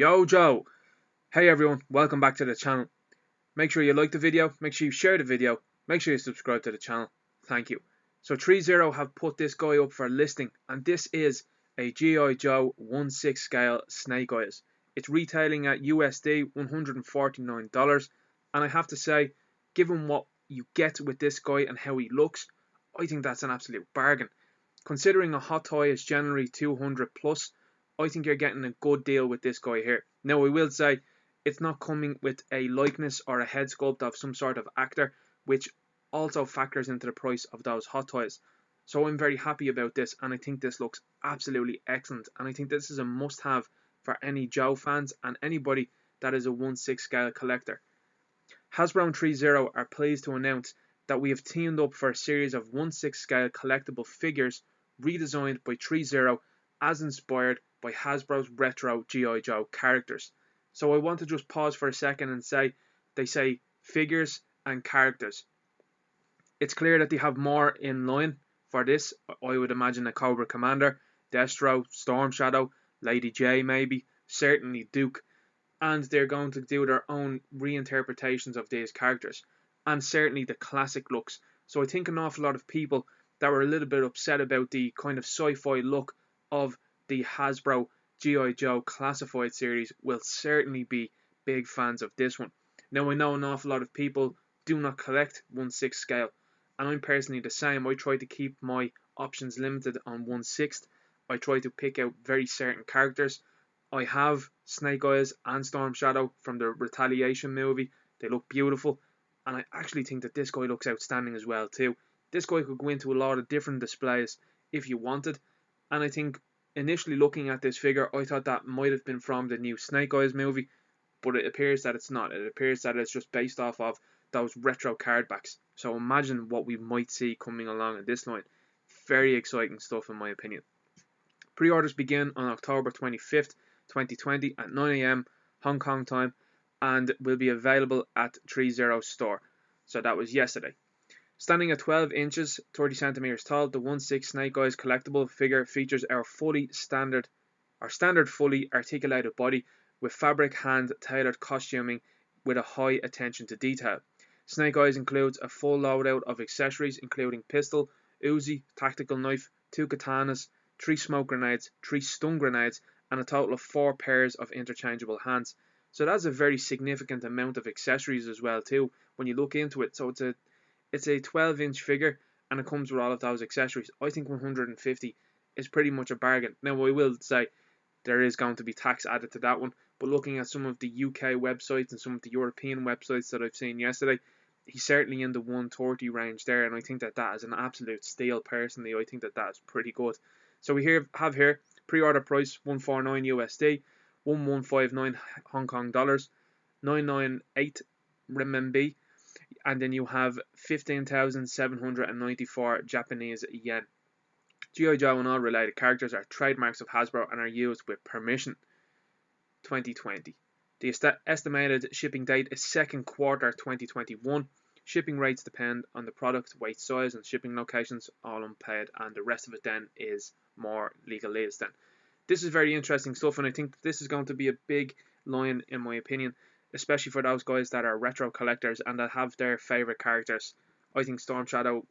Yo Joe! Hey everyone, welcome back to the channel. Make sure you like the video, make sure you share the video, make sure you subscribe to the channel. Thank you. So 30 have put this guy up for listing, and this is a G.I. Joe 1/6 scale Snake Eyes. It's retailing at USD $149, and I have to say, given what you get with this guy and how he looks, I think that's an absolute bargain. Considering a hot toy is generally 200 plus, I think you're getting a good deal with this guy here. Now I will say it's not coming with a likeness or a head sculpt of some sort of actor, which also factors into the price of those hot toys. So I'm very happy about this, and I think this looks absolutely excellent, and I think this is a must have for any Joe fans and anybody that is a 1/6 scale collector. Hasbro and 30 are pleased to announce that we have teamed up for a series of 1/6 scale collectible figures redesigned by 30 as inspired by Hasbro's retro G.I. Joe characters. So I want to just pause for a second and say, they say figures and characters. It's clear that they have more in line for this. I would imagine a Cobra Commander, Destro, Storm Shadow, Lady J maybe, certainly Duke, and they're going to do their own reinterpretations of these characters, and certainly the classic looks. So I think an awful lot of people that were a little bit upset about the kind of sci-fi look of the Hasbro G.I. Joe classified series will certainly be big fans of this one. Now I know an awful lot of people do not collect 1/6 scale, and I'm personally the same. I try to keep my options limited on 1/6. I try to pick out very certain characters. I have Snake Eyes and Storm Shadow from the Retaliation movie. They look beautiful, and I actually think that this guy looks outstanding as well too. This guy could go into a lot of different displays if you wanted, and I think initially looking at this figure, I thought that might have been from the new Snake Eyes movie, but it appears that it's not. It appears that it's just based off of those retro card backs. So imagine what we might see coming along in this line. Very exciting stuff in my opinion. Pre-orders begin on October 25th, 2020 at 9 AM Hong Kong time, and will be available at 30 store. So that was yesterday. Standing at 12 inches, 30 centimeters tall, the 1/6 Snake Eyes collectible figure features our standard fully articulated body with fabric hand tailored costuming with a high attention to detail. Snake Eyes includes a full loadout of accessories including pistol, Uzi, tactical knife, 2 katanas, 3 smoke grenades, 3 stun grenades, and a total of 4 pairs of interchangeable hands. So that's a very significant amount of accessories as well too when you look into it. So it's a 12-inch figure, and it comes with all of those accessories. I think 150 is pretty much a bargain. Now I will say there is going to be tax added to that one, but looking at some of the UK websites and some of the European websites that I've seen yesterday, he's certainly in the 130 range there, and I think that that is an absolute steal personally. I think that that is pretty good. So we have here pre-order price 149 USD, 1159 Hong Kong dollars, 998 renminbi, and then you have 15,794 Japanese yen. G.I. Joe and all related characters are trademarks of Hasbro and are used with permission. 2020. The estimated shipping date is second quarter 2021. Shipping rates depend on the product, weight, size, and shipping locations, all unpaid, and the rest of it then is more legalese then. This is very interesting stuff, and I think this is going to be a big line in my opinion, especially for those guys that are retro collectors and that have their favourite characters. I think Storm Shadow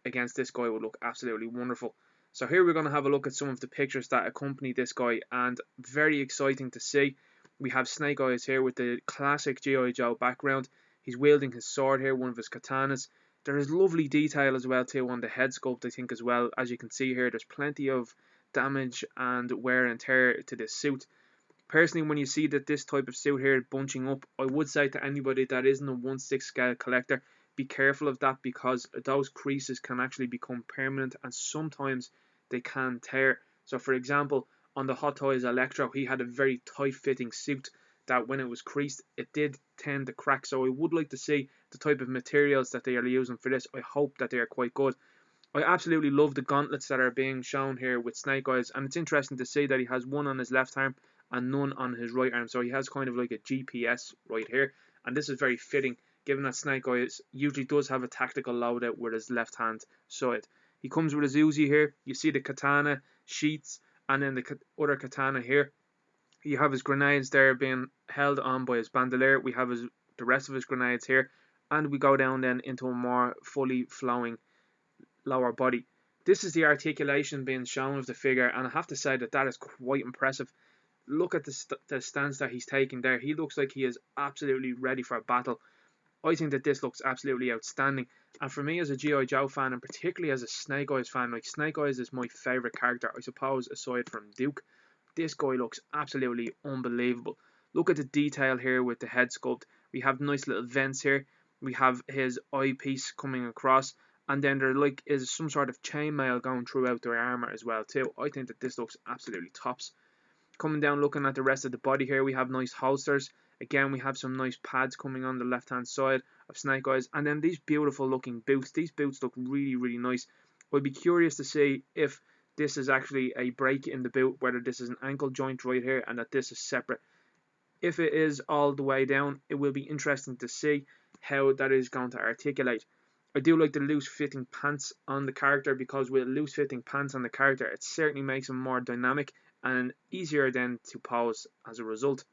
against this guy would look absolutely wonderful. So here we're going to have a look at some of the pictures that accompany this guy, and very exciting to see. We have Snake Eyes here with the classic G.I. Joe background. He's wielding his sword here, one of his katanas. There is lovely detail as well too on the head sculpt, I think, as well. As you can see here, there's plenty of damage and wear and tear to this suit. Personally, when you see that this type of suit here bunching up, I would say to anybody that isn't a 1/6 scale collector, be careful of that, because those creases can actually become permanent and sometimes they can tear. So for example, on the Hot Toys Electro, he had a very tight fitting suit that when it was creased, it did tend to crack. So I would like to see the type of materials that they are using for this. I hope that they are quite good. I absolutely love the gauntlets that are being shown here with Snake Eyes, and it's interesting to see that he has one on his left arm and none on his right arm. So he has kind of like a GPS right here, and this is very fitting given that Snake Eyes usually does have a tactical loadout with his left hand side. He comes with his Uzi here. You see the katana sheaths and then the other katana here. You have his grenades there being held on by his bandolier. We have the rest of his grenades here, and we go down then into a more fully flowing lower body. This is the articulation being shown of the figure, and I have to say that is quite impressive. Look at the stance that he's taking there. He looks like he is absolutely ready for a battle. I think that this looks absolutely outstanding. And for me as a G.I. Joe fan, and particularly as a Snake Eyes fan, like Snake Eyes is my favourite character, I suppose, aside from Duke. This guy looks absolutely unbelievable. Look at the detail here with the head sculpt. We have nice little vents here. We have his eyepiece coming across. And then there is some sort of chainmail going throughout their armour as well too. I think that this looks absolutely tops. Coming down looking at the rest of the body here, we have nice holsters. Again, we have some nice pads coming on the left hand side of Snake Eyes. And then these beautiful looking boots. These boots look really, really nice. I'd be curious to see if this is actually a break in the boot, whether this is an ankle joint right here and that this is separate. If it is all the way down, it will be interesting to see how that is going to articulate. I do like the loose fitting pants on the character, because with loose fitting pants on the character, it certainly makes him more dynamic and easier then to pose as a result.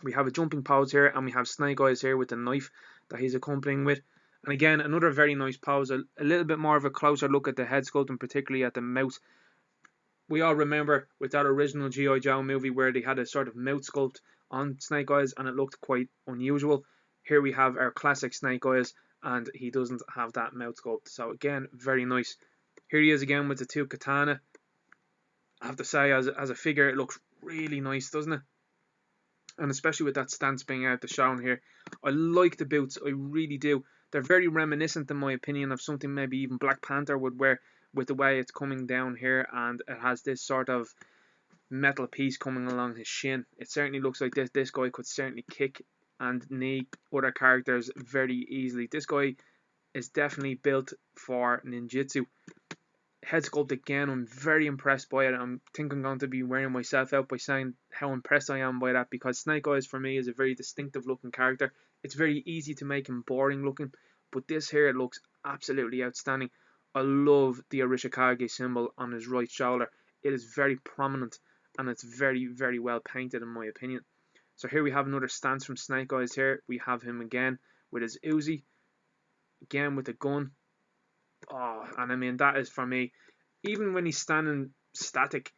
We have a jumping pose here, and we have Snake Eyes here with the knife that he's accompanying with. And again, another very nice pose, a little bit more of a closer look at the head sculpt and particularly at the mouth. We all remember with that original G.I. Joe movie where they had a sort of mouth sculpt on Snake Eyes and it looked quite unusual. Here we have our classic Snake Eyes and he doesn't have that mouth sculpt. So again, very nice. Here he is again with the two katana. I have to say, as a figure, it looks really nice, doesn't it? And especially with that stance being out the shown here. I like the boots, I really do. They're very reminiscent, in my opinion, of something maybe even Black Panther would wear, with the way it's coming down here, and it has this sort of metal piece coming along his shin. It certainly looks like this guy could certainly kick and knee other characters very easily. This guy is definitely built for ninjutsu. Head sculpt again, I'm very impressed by it. I think I'm going to be wearing myself out by saying how impressed I am by that, because Snake Eyes for me is a very distinctive looking character. It's very easy to make him boring looking, but this here looks absolutely outstanding. I love the Arishikage symbol on his right shoulder. It is very prominent and it's very, very well painted in my opinion. So here we have another stance from Snake Eyes here. We have him again with his Uzi, again with a gun. Oh, and I mean, that is for me, even when he's standing static,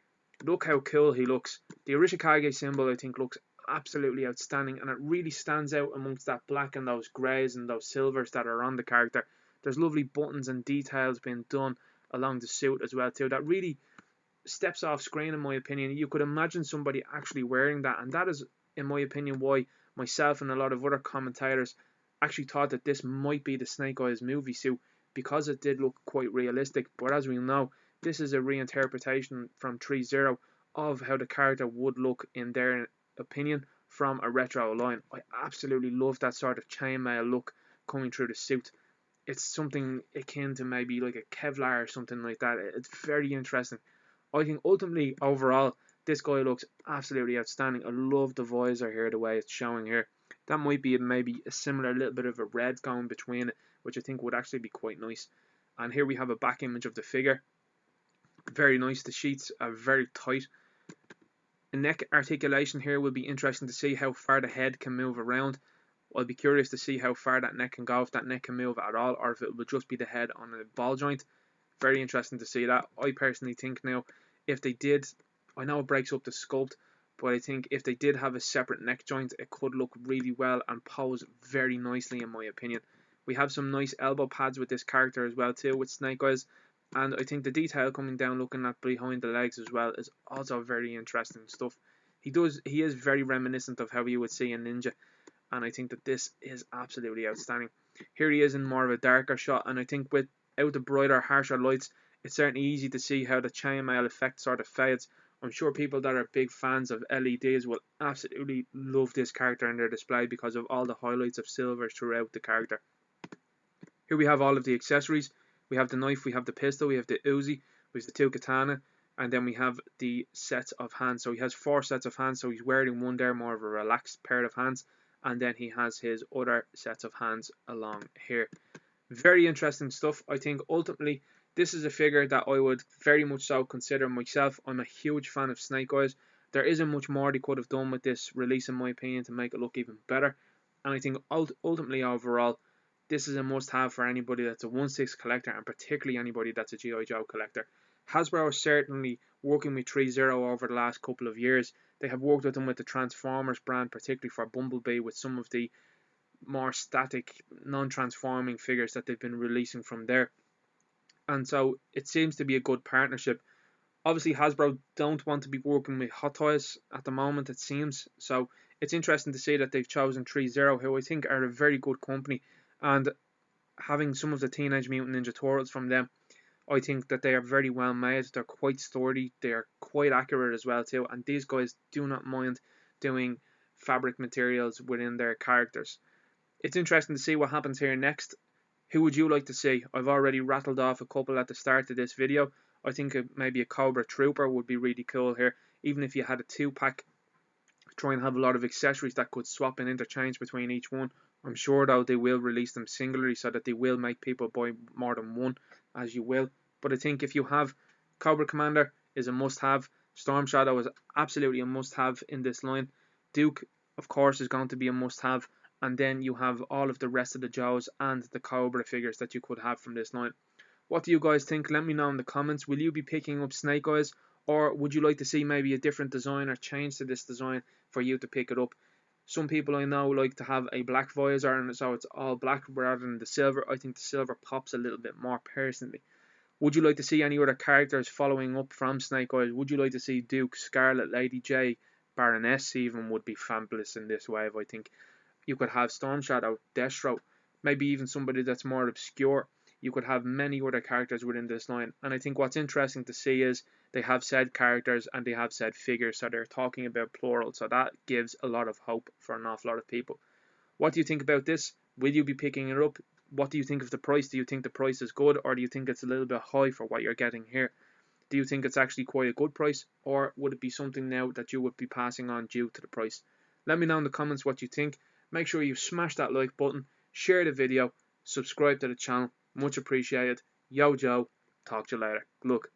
look how cool he looks. The Arishikage symbol, I think, looks absolutely outstanding, and it really stands out amongst that black and those greys and those silvers that are on the character. There's lovely buttons and details being done along the suit as well too. That really steps off screen, in my opinion. You could imagine somebody actually wearing that, and that is, in my opinion, why myself and a lot of other commentators actually thought that this might be the Snake Eyes movie suit, because it did look quite realistic. But as we know, this is a reinterpretation from 3-0 of how the character would look in their opinion from a retro line. I absolutely love that sort of chainmail look coming through the suit. It's something akin to maybe like a Kevlar or something like that. It's very interesting. I think ultimately, overall, this guy looks absolutely outstanding. I love the visor here, the way it's showing here. That might be maybe a similar little bit of a red going between it, which I think would actually be quite nice. And here we have a back image of the figure. Very nice. The sheets are very tight. The neck articulation here will be interesting to see how far the head can move around. I'll be curious to see how far that neck can go, if that neck can move at all, or if it will just be the head on a ball joint. Very interesting to see that. I personally think now, if they did, I know it breaks up the sculpt, but I think if they did have a separate neck joint, it could look really well and pose very nicely, in my opinion. We have some nice elbow pads with this character as well too, with Snake Eyes, and I think the detail coming down looking at behind the legs as well is also very interesting stuff. He is very reminiscent of how you would see a ninja, and I think that this is absolutely outstanding. Here he is in more of a darker shot, and I think without the brighter, harsher lights, it's certainly easy to see how the chainmail effect sort of fades. I'm sure people that are big fans of LEDs will absolutely love this character in their display because of all the highlights of silver throughout the character. Here we have all of the accessories. We have the knife, we have the pistol, we have the Uzi, we have the two katana, and then we have the sets of hands. So he has 4 sets of hands, so he's wearing one there, more of a relaxed pair of hands, and then he has his other sets of hands along here. Very interesting stuff. I think ultimately this is a figure that I would very much so consider myself. I'm a huge fan of Snake Eyes. There isn't much more they could have done with this release, in my opinion, to make it look even better. And I think ultimately, overall, this is a must-have for anybody that's a 1/6 collector, and particularly anybody that's a G.I. Joe collector. Hasbro is certainly working with 3-0 over the last couple of years. They have worked with them with the Transformers brand, particularly for Bumblebee, with some of the more static, non-transforming figures that they've been releasing from there. And so it seems to be a good partnership. Obviously, Hasbro don't want to be working with Hot Toys at the moment, it seems. So it's interesting to see that they've chosen 3-0, who I think are a very good company. And having some of the Teenage Mutant Ninja Turtles from them, I think that they are very well made. They're quite sturdy. They are quite accurate as well too. And these guys do not mind doing fabric materials within their characters. It's interesting to see what happens here next. Who would you like to see? I've already rattled off a couple at the start of this video. I think maybe a Cobra Trooper would be really cool here. Even if you had a 2-pack, try and have a lot of accessories that could swap and interchange between each one. I'm sure though they will release them singularly so that they will make people buy more than one, as you will. But I think if you have Cobra Commander is a must-have. Storm Shadow is absolutely a must-have in this line. Duke, of course, is going to be a must-have. And then you have all of the rest of the Joes and the Cobra figures that you could have from this line. What do you guys think? Let me know in the comments. Will you be picking up Snake Eyes, or would you like to see maybe a different design or change to this design for you to pick it up? Some people I know like to have a black visor, and so it's all black rather than the silver. I think the silver pops a little bit more personally. Would you like to see any other characters following up from Snake Eyes? Would you like to see Duke, Scarlet, Lady J, Baroness even would be fabulous in this wave, I think. You could have Storm Shadow, Destro, maybe even somebody that's more obscure. You could have many other characters within this line. And I think what's interesting to see is they have said characters and they have said figures. So they're talking about plural. So that gives a lot of hope for an awful lot of people. What do you think about this? Will you be picking it up? What do you think of the price? Do you think the price is good, or do you think it's a little bit high for what you're getting here? Do you think it's actually quite a good price, or would it be something now that you would be passing on due to the price? Let me know in the comments what you think. Make sure you smash that like button, share the video, subscribe to the channel. Much appreciated. Yo Joe, talk to you later. Good luck.